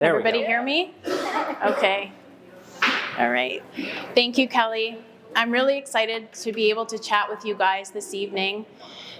There we Everybody go. hear me? Okay. All right. Thank you, Kelly. I'm really excited to be able to chat with you guys this evening.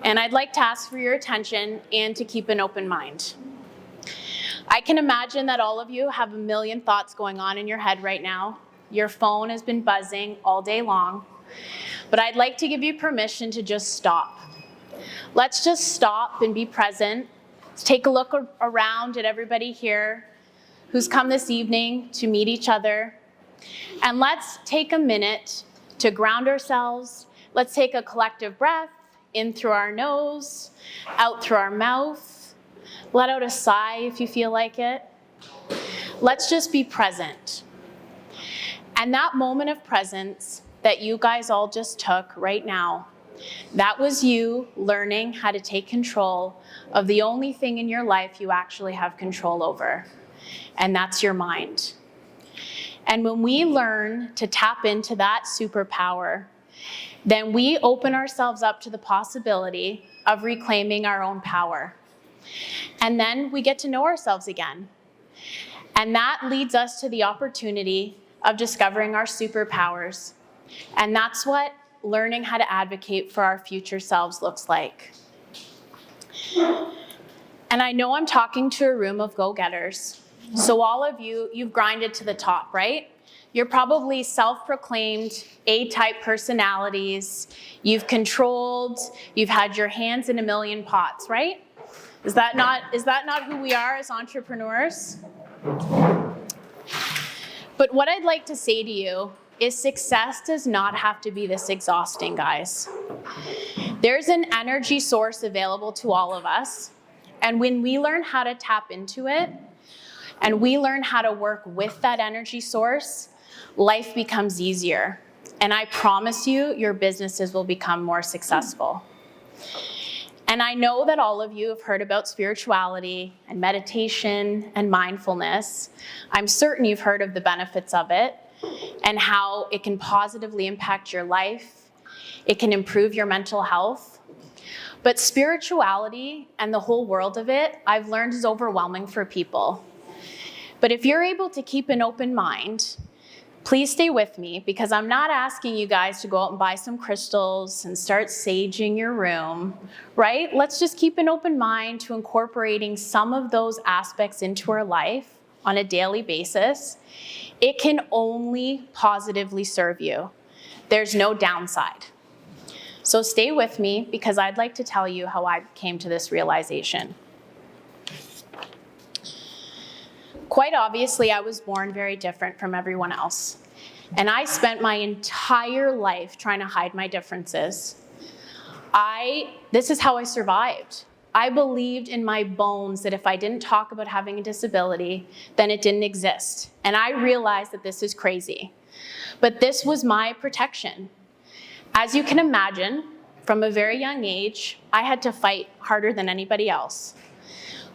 And I'd like to ask for your attention and to keep an open mind. I can imagine that all of you have a million thoughts going on in your head right now. Your phone has been buzzing all day long. But I'd like to give you permission to just stop. Let's just stop and be present. Let's take a look around at everybody here who's come this evening to meet each other. And let's take a minute to ground ourselves. Let's take a collective breath in through our nose, out through our mouth. Let out a sigh if you feel like it. Let's just be present. And that moment of presence that you guys all just took right now, that was you learning how to take control of the only thing in your life you actually have control over. And that's your mind. And when we learn to tap into that superpower, then we open ourselves up to the possibility of reclaiming our own power. And then we get to know ourselves again. And that leads us to the opportunity of discovering our superpowers. And that's what learning how to advocate for our future selves looks like. And I know I'm talking to a room of go-getters. So all of you, you've grinded to the top, right? You're probably self-proclaimed A-type personalities. You've controlled, you've had your hands in a million pots, right? Is that not who we are as entrepreneurs? But what I'd like to say to you is success does not have to be this exhausting, guys. There's an energy source available to all of us. And when we learn how to tap into it, and we learn how to work with that energy source, life becomes easier. And I promise you, your businesses will become more successful. And I know that all of you have heard about spirituality and meditation and mindfulness. I'm certain you've heard of the benefits of it and how it can positively impact your life. It can improve your mental health. But spirituality and the whole world of it, I've learned is overwhelming for people. But if you're able to keep an open mind, please stay with me, because I'm not asking you guys to go out and buy some crystals and start saging your room, right? Let's just keep an open mind to incorporating some of those aspects into our life on a daily basis. It can only positively serve you. There's no downside. So stay with me, because I'd like to tell you how I came to this realization. Quite obviously, I was born very different from everyone else. And I spent my entire life trying to hide my differences. This is how I survived. I believed in my bones that if I didn't talk about having a disability, then it didn't exist. And I realized that this is crazy. But this was my protection. As you can imagine, from a very young age, I had to fight harder than anybody else.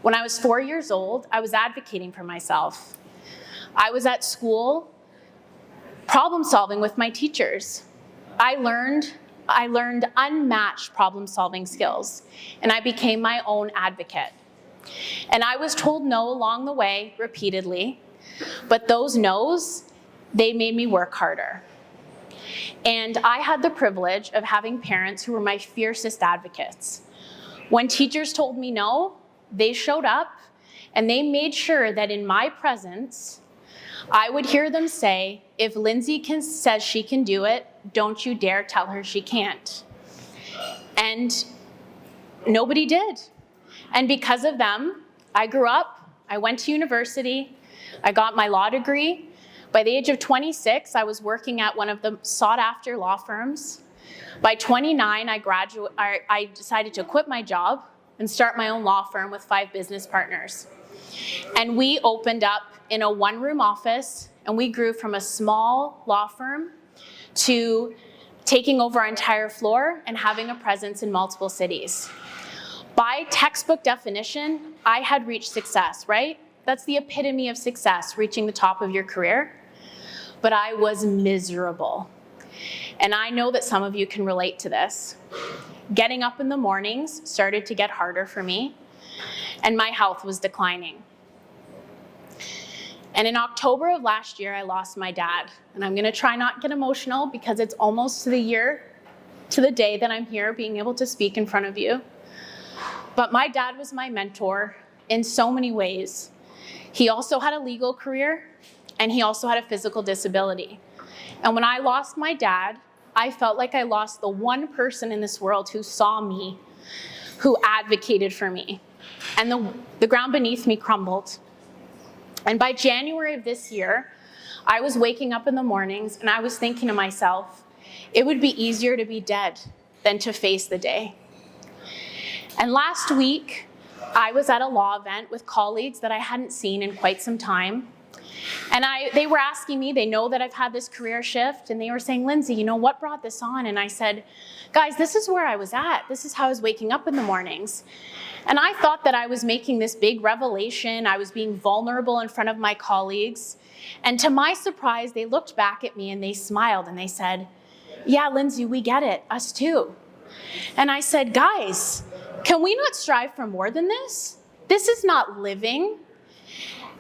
When I was 4 years old, I was advocating for myself. I was at school problem solving with my teachers. I learned unmatched problem solving skills, and I became my own advocate. And I was told no along the way repeatedly, but those no's, they made me work harder. And I had the privilege of having parents who were my fiercest advocates. When teachers told me no, they showed up and they made sure that in my presence, I would hear them say, if Lindsay says she can do it, don't you dare tell her she can't. And nobody did. And because of them, I grew up, I went to university, I got my law degree. By the age of 26, I was working at one of the sought-after law firms. By 29, I decided to quit my job and start my own law firm with 5 business partners. And we opened up in a one-room office, and we grew from a small law firm to taking over our entire floor and having a presence in multiple cities. By textbook definition, I had reached success, right? That's the epitome of success, reaching the top of your career. But I was miserable. And I know that some of you can relate to this. Getting up in the mornings started to get harder for me, and my health was declining. And in October of last year, I lost my dad. And I'm gonna try not get emotional because it's almost to the day that I'm here being able to speak in front of you. But my dad was my mentor in so many ways. He also had a legal career, and he also had a physical disability. And when I lost my dad, I felt like I lost the one person in this world who saw me, who advocated for me. And the ground beneath me crumbled. And by January of this year, I was waking up in the mornings and I was thinking to myself, it would be easier to be dead than to face the day. And last week, I was at a law event with colleagues that I hadn't seen in quite some time. And they were asking me, they know that I've had this career shift, and they were saying, Lindsay, you know, what brought this on? And I said, guys, this is where I was at. This is how I was waking up in the mornings. And I thought that I was making this big revelation. I was being vulnerable in front of my colleagues. And to my surprise, they looked back at me and they smiled and they said, yeah, Lindsay, we get it, us too. And I said, guys, can we not strive for more than this? This is not living.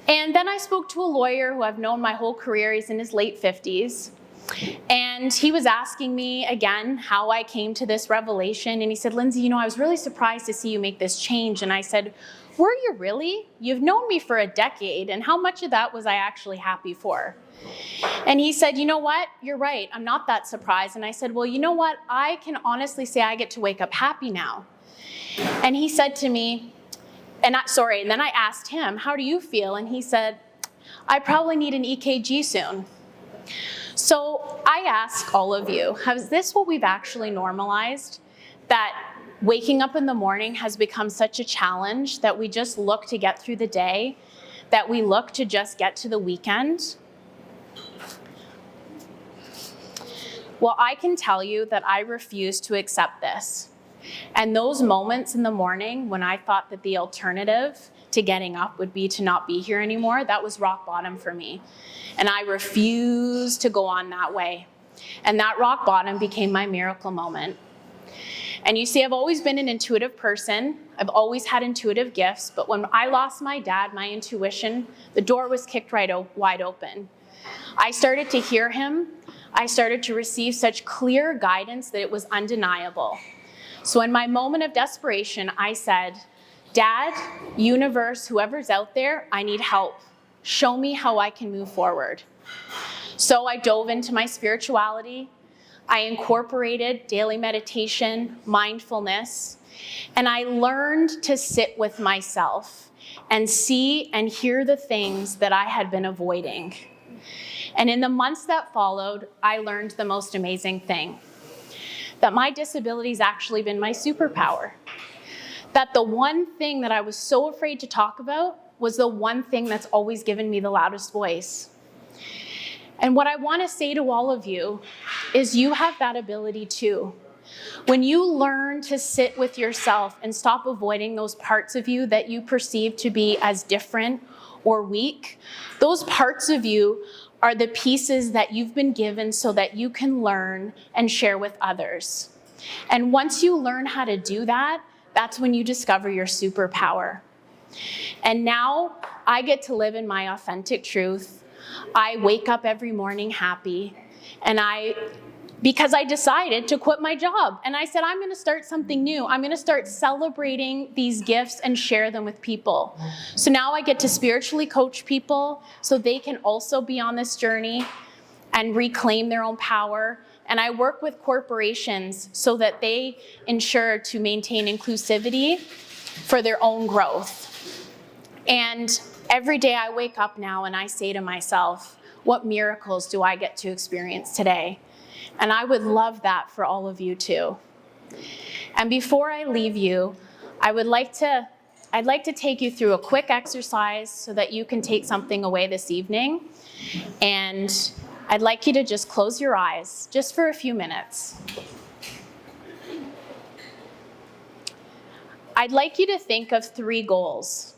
And then I spoke to a lawyer who I've known my whole career. He's in his late 50s. And he was asking me again how I came to this revelation. And he said, Lindsay, you know, I was really surprised to see you make this change. And I said, were you really? You've known me for a decade. And how much of that was I actually happy for? And he said, you know what? You're right. I'm not that surprised. And I said, well, you know what? I can honestly say I get to wake up happy now. And he said to me, and then I asked him, how do you feel? And he said, I probably need an EKG soon. So I ask all of you, is this what we've actually normalized? That waking up in the morning has become such a challenge that we just look to get through the day, that we look to just get to the weekend? Well, I can tell you that I refuse to accept this. And those moments in the morning when I thought that the alternative to getting up would be to not be here anymore, that was rock bottom for me. And I refused to go on that way. And that rock bottom became my miracle moment. And you see, I've always been an intuitive person. I've always had intuitive gifts. But when I lost my dad, my intuition, the door was kicked wide open. I started to hear him. I started to receive such clear guidance that it was undeniable. So in my moment of desperation, I said, Dad, universe, whoever's out there, I need help. Show me how I can move forward. So I dove into my spirituality. I incorporated daily meditation, mindfulness, and I learned to sit with myself and see and hear the things that I had been avoiding. And in the months that followed, I learned the most amazing thing, that my disability's actually been my superpower. That the one thing that I was so afraid to talk about was the one thing that's always given me the loudest voice. And what I want to say to all of you is you have that ability too. When you learn to sit with yourself and stop avoiding those parts of you that you perceive to be as different or weak, those parts of you are the pieces that you've been given so that you can learn and share with others. And once you learn how to do that, that's when you discover your superpower. And now I get to live in my authentic truth. I wake up every morning happy, and because I decided to quit my job. And I said, I'm gonna start something new. I'm gonna start celebrating these gifts and share them with people. So now I get to spiritually coach people so they can also be on this journey and reclaim their own power. And I work with corporations so that they ensure to maintain inclusivity for their own growth. And every day I wake up now and I say to myself, what miracles do I get to experience today? And I would love that for all of you too. And before I leave you, I'd like to take you through a quick exercise so that you can take something away this evening. And I'd like you to just close your eyes just for a few minutes. I'd like you to think of 3 goals.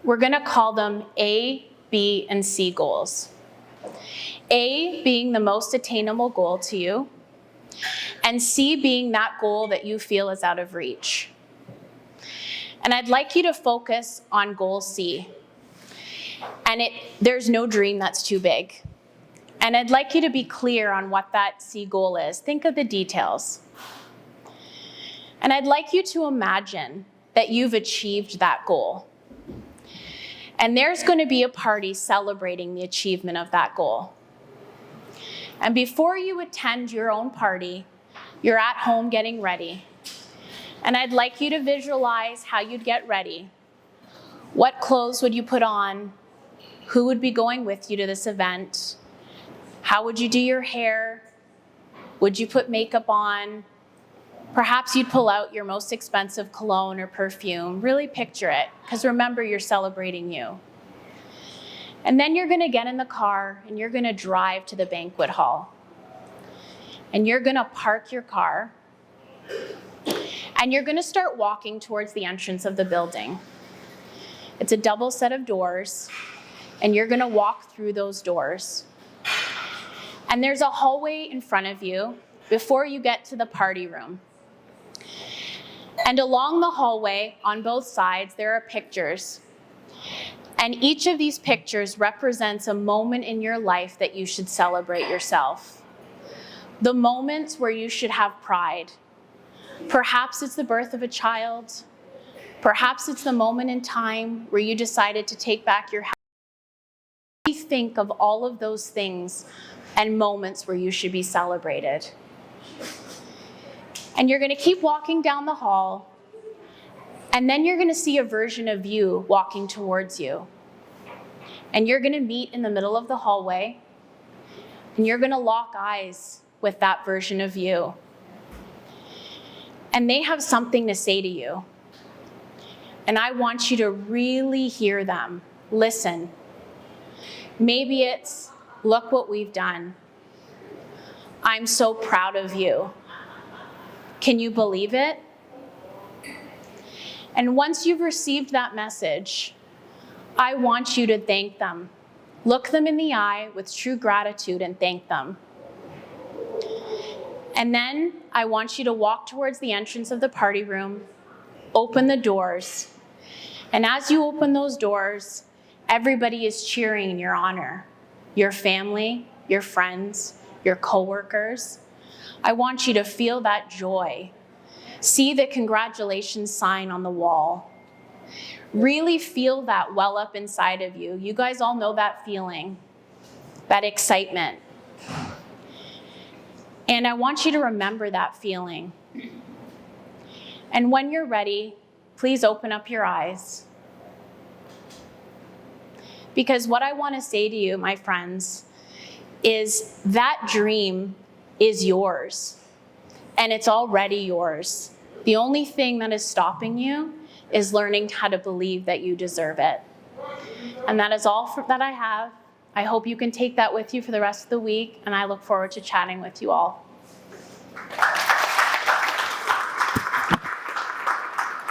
We're going to call them A, B, and C goals. A being the most attainable goal to you, and C being that goal that you feel is out of reach. And I'd like you to focus on goal C. And there's no dream that's too big. And I'd like you to be clear on what that C goal is. Think of the details. And I'd like you to imagine that you've achieved that goal. And there's going to be a party celebrating the achievement of that goal. And before you attend your own party, you're at home getting ready. And I'd like you to visualize how you'd get ready. What clothes would you put on? Who would be going with you to this event? How would you do your hair? Would you put makeup on? Perhaps you'd pull out your most expensive cologne or perfume. Really picture it, because remember, you're celebrating you. And then you're going to get in the car and you're going to drive to the banquet hall. And you're going to park your car. And you're going to start walking towards the entrance of the building. It's a double set of doors, and you're going to walk through those doors. And there's a hallway in front of you before you get to the party room. And along the hallway, on both sides, there are pictures. And each of these pictures represents a moment in your life that you should celebrate yourself. The moments where you should have pride. Perhaps it's the birth of a child. Perhaps it's the moment in time where you decided to take back your house. Think of all of those things and moments where you should be celebrated. And you're going to keep walking down the hall, and then you're going to see a version of you walking towards you. And you're going to meet in the middle of the hallway, and you're going to lock eyes with that version of you. And they have something to say to you. And I want you to really hear them. Listen. Maybe it's, look what we've done. I'm so proud of you. Can you believe it? And once you've received that message, I want you to thank them. Look them in the eye with true gratitude and thank them. And then I want you to walk towards the entrance of the party room, open the doors. And as you open those doors, everybody is cheering in your honor. Your family, your friends, your coworkers. I want you to feel that joy. See the congratulations sign on the wall. Really feel that well up inside of you. You guys all know that feeling, that excitement. And I want you to remember that feeling. And when you're ready, please open up your eyes. Because what I want to say to you, my friends, is that dream is yours. And it's already yours. The only thing that is stopping you is learning how to believe that you deserve it. And that is all that I have. I hope you can take that with you for the rest of the week, and I look forward to chatting with you all.